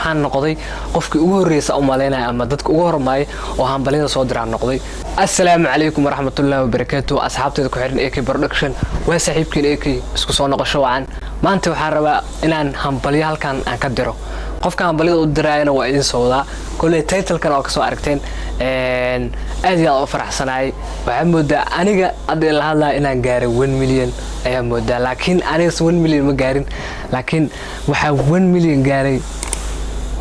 waxaan noqday qofkii ugu horeeyay oo maleynay ama dadka ugu hormaay oo hambaliyada soo diraan noqday. Assalaamu calaykum waraxmatullaahi wabarakaatuh. asxaabteeda ku xiran AK Production waa saaxiibkeen AK isku soo noqosho wacan. maanta waxaan rabaa inaan hambaliyo halkan aan ka diro. qofka hambaliyada u diraayana waa idin soodaa kulay title-kan oo ka soo aragteen aad iyo aad u faraxsanaay. waxaan moodaa aniga hadda la hadlaa inaan gaaray 1 million ayaa moodaa, laakiin aniga 1 million ma gaarin, laakiin waxaa 1 million gaaray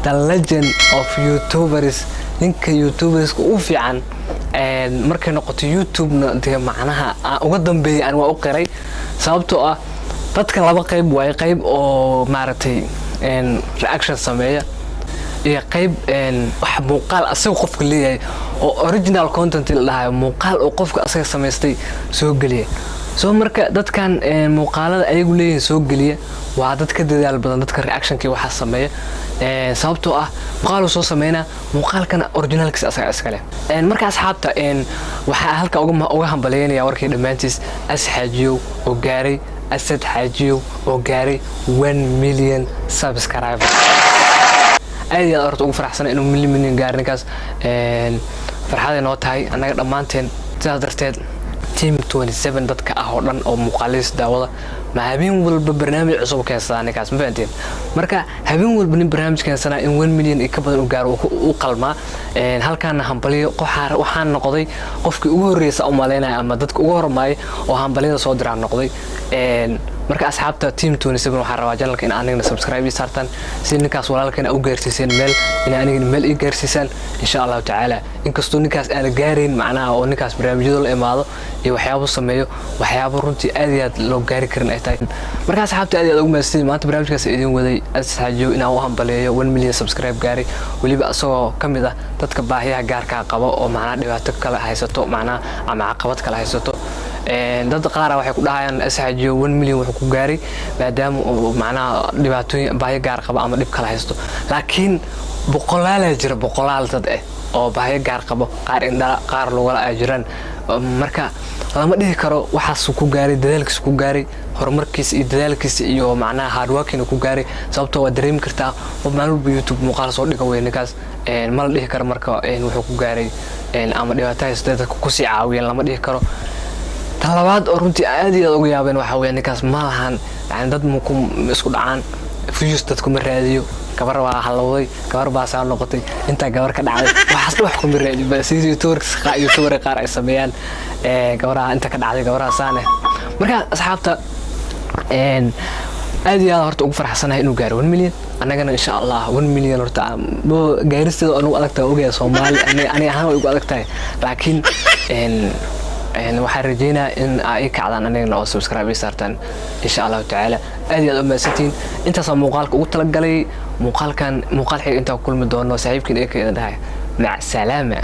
the legend of YouTubers, ninka YouTubers u fiican markay noqoto YouTube-na de macnaha uga dambeeyay aan waa u qiray sababtoo ah dadka laba qayb way qayb oo maaragtay reaction sameeya iyo qayb wax muuqaal asaga qofka leeyahay oo original content la dhahayo muuqaal oo qofka asaga sameystay soo galiya. soo marka dadkan muuqaalada ayagu leeyahay soo galiya waa dadka dadaal badan, dadka reaction-kii waxa sameeya sababtoo ah muuqaal soo sameeyna muuqaalkana originalkiisa asaga iska leh. marka asxaabta waxa halka uga hambalyeynaya warkii dhamaantiis asxaajiyo oo gaaray asad xaajiyo oo gaaray 1 million subscribers. aad horta ugu faraxsanahay inuu million gaarin kaas farxad inoo tahay anaga dhamaanteen sidaas darteed team 27 dadka ah oo dhan oo muuqaalays daawada ma habeen walba barnaamij cusub keensadaan kaas ma fahanteen. marka habeen walba nin barnaamij keensanaa in 1 million ka badan u gaaro u qalma halkaan hambaliyo waxaan noqday qofkii ugu horeeyay oo maleynay ama dadka ugu hormaay oo hambaliyada soo diraan noqday. marka asxaabta team 27 waxa rabaa channelka in anigana subscribe saartan si ninkaas walaalkana u gaarsiiseen meel in anigana meel i gaarsiisan insha Allah taala. inkastoo ninkaas aan gaarin macnaha oo ninkaas barnaamijyada la imaado iyo waxyaabo sameeyo waxyaabo runtii aad iyo aad loo gaari karin ay tahay. marka asxaabta aad iyo aad ugu mahadsanid maanta barnaamijkaas idin waday asxaajiyo inaan u hambaleeyo 1 million subscribe gaari waliba asagoo kamid ah dadka baahiyaha gaarka qaba oo macnaha dhibaato kala haysato macnaha ama caqabad kala haysato. dad qaar waxay ku dhahayaan asxaajiyo 1 million wuxuu ku gaaray maadaama macnaha dhibaatooyin baahiyo gaar qaba ama dhib kala haysto, laakiin boqolaal jira boqolaal dad oo baahiyo gaar qabo qaar indha qaar lugala ajiraan. marka lama dhihi karo waxaas ku gaaray dadaalkiisa ku gaaray horumarkiisa iyo dadaalkiisa iyo macnaha hard work-ina ku gaaray sababtoo waa dareemi kartaa oo maalmo YouTube muuqaal soo dhiga weynkaas ma la dhihi karo marka wuxuu ku gaaray ama dhibaatooyin dadka ku sii caawiyeen lama dhihi karo. talabaad oo runtii aad iyo ugu yaabeen waxa weeye ninkaas ma lahan yani dad mu isku dhacaan views dadku ma raadiyo gabar waa halowday gabar baa soo noqotay inta gabar ka dhacday waxaas wax ku raadiyo bas YouTuber qaar ay sameeyaan gabaraha inta ka dhacday gabaraha saane. marka asxaabta aad iyo horta ugu faraxsanahay inuu gaaro 1 million anagana insha Allah 1 million horta gaaristeeda anu adagtaa ogeey Soomaali ani ahaan way ugu adagtahay, laakiin waxaan rajeynaa in ay kacdaan anagana oo subscribe saartaan insha Allah taala. aad iyo aad u mahadsantiin intaas muuqaalka ugu tala galay muuqaal xig inta kulmi doono saaxiibkiin ee ka dhahay mac salaama.